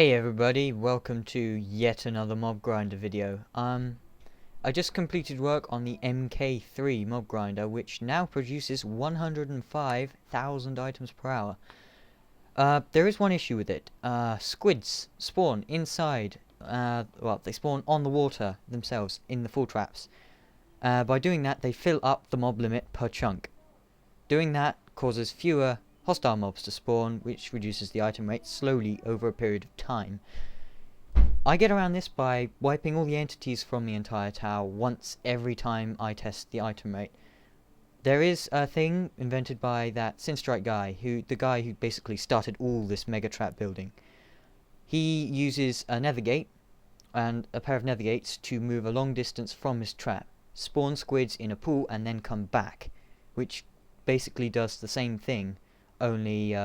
Hey everybody, welcome to yet another mob grinder video. I just completed work on the mkIII mob grinder, which now produces 105,000 items per hour. There is one issue with it. Squids spawn inside, well, they spawn on the water themselves, in the full traps. By doing that, they fill up the mob limit per chunk. Doing that causes fewer hostile mobs to spawn, which reduces the item rate slowly over a period of time. I get around this by wiping all the entities from the entire tower once every time I test the item rate. There is a thing invented by that Sinstrike guy, the guy who basically started all this mega trap building. He uses a nether gate and a pair of nether gates to move a long distance from his trap, spawn squids in a pool and then come back, which basically does the same thing, only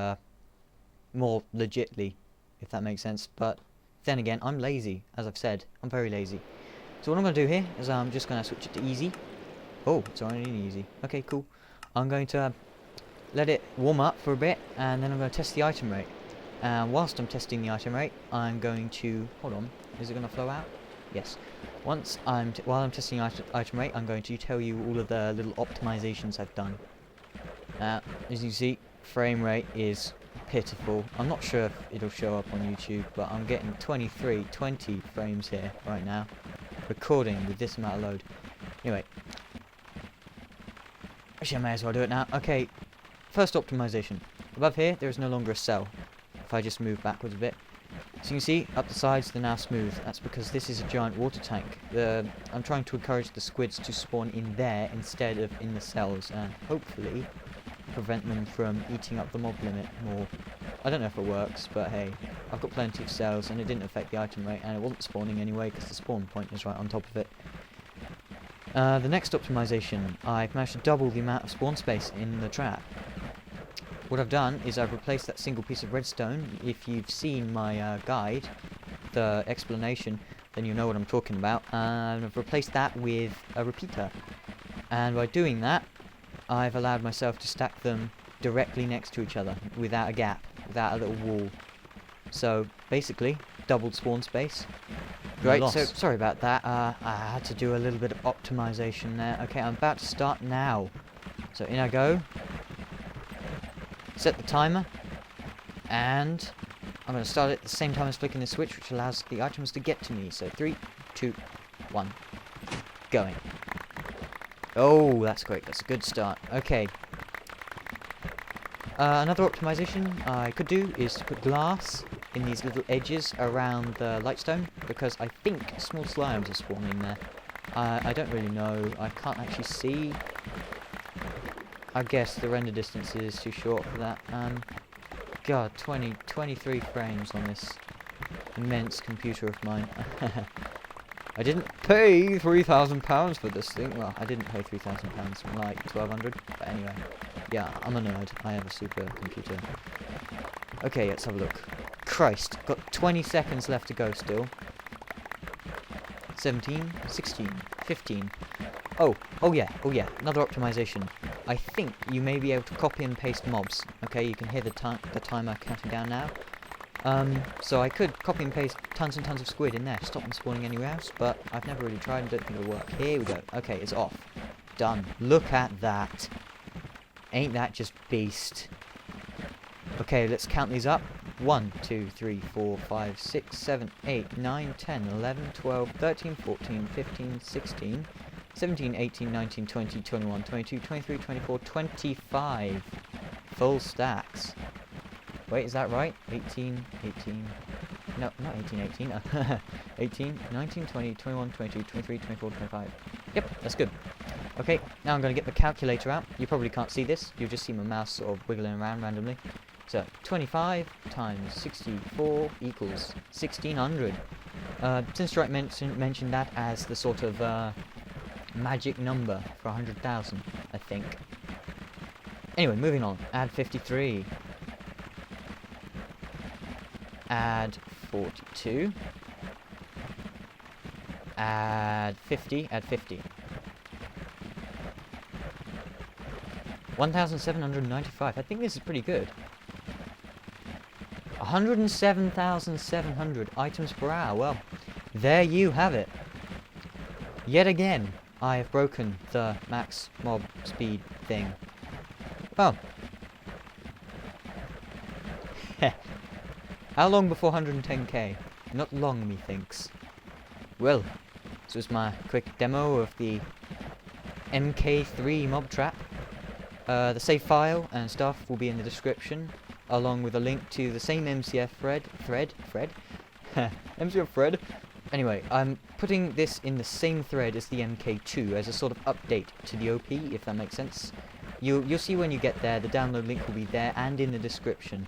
more legitly, if that makes sense. But then again, I'm lazy, as I've said. I'm very lazy. So what I'm going to do here is I'm just going to switch it to easy. Oh, it's already easy. Okay, cool. I'm going to let it warm up for a bit, and then I'm going to test the item rate. And whilst I'm testing the item rate, I'm going to... Hold on. Is it going to flow out? Yes. While I'm testing the item rate, I'm going to tell you all of the little optimizations I've done. As you can see, frame rate is pitiful. I'm not sure if it'll show up on YouTube, but I'm getting 20 frames here right now, recording with this amount of load. Anyway, actually I may as well do it now. Okay, first optimization. Above here, there is no longer a cell. If I just move backwards a bit, so you can see up the sides they're now smooth. That's because this is a giant water tank. I'm trying to encourage the squids to spawn in there instead of in the cells, and hopefully prevent them from eating up the mob limit more. I don't know if it works, but hey, I've got plenty of cells and it didn't affect the item rate, and it wasn't spawning anyway because the spawn point is right on top of it. The next optimization, I've managed to double the amount of spawn space in the trap. What I've done is I've replaced that single piece of redstone. If you've seen my guide, the explanation, then you know what I'm talking about. And I've replaced that with a repeater. And by doing that, I've allowed myself to stack them directly next to each other, without a gap, without a little wall. So, basically, doubled spawn space. Great, so, sorry about that, I had to do a little bit of optimization there. Okay, I'm about to start now. So, in I go. Set the timer. And I'm going to start it at the same time as flicking the switch, which allows the items to get to me. So, 3, 2, 1, going. Oh, that's great. That's a good start. Okay. Another optimization I could do is to put glass in these little edges around the lightstone, because I think small slimes are spawning there. I don't really know. I can't actually see. I guess the render distance is too short for that. God, 23 frames on this immense computer of mine. I didn't pay £3,000 for this thing. Well, I didn't pay £3,000, like 1,200. But anyway, yeah, I'm a nerd. I have a super computer. Okay, let's have a look. Christ, got 20 seconds left to go still. 17, 16, 15. Oh yeah, another optimization. I think you may be able to copy and paste mobs. Okay, you can hear the timer counting down now. So I could copy and paste tons and tons of squid in there, stop them spawning anywhere else, but I've never really tried and don't think it'll work. Here we go. Okay, it's off. Done. Look at that. Ain't that just beast? Okay, let's count these up. 1, 2, 3, 4, 5, 6, 7, 8, 9, 10, 11, 12, 13, 14, 15, 16, 17, 18, 19, 20, 21, 22, 23, 24, 25. Full stacks. Wait, is that right? 18, no, not 18, 18, 19, 20, 21, 22, 23, 24, 25. Yep, that's good. Okay, now I'm going to get the calculator out. You probably can't see this. You'll just see my mouse sort of wiggling around randomly. So, 25 times 64 equals 1,600. Sinstrike mentioned that as the sort of magic number for 100,000, I think. Anyway, moving on. Add 53. Add 42. Add 50. Add 50. 1,795. I think this is pretty good. 107,700 items per hour. Well, there you have it. Yet again, I have broken the max mob speed thing. Well, how long before 110k? Not long, methinks. Well, this was my quick demo of the mkIII mob trap. The save file and stuff will be in the description, along with a link to the same MCF thread. MCF thread. Anyway, I'm putting this in the same thread as the mkII as a sort of update to the OP, if that makes sense. You'll see when you get there. The download link will be there and in the description.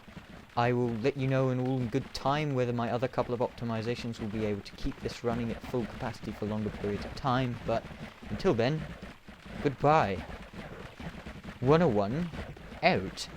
I will let you know in all in good time whether my other couple of optimizations will be able to keep this running at full capacity for longer periods of time, but until then, goodbye. 101 out.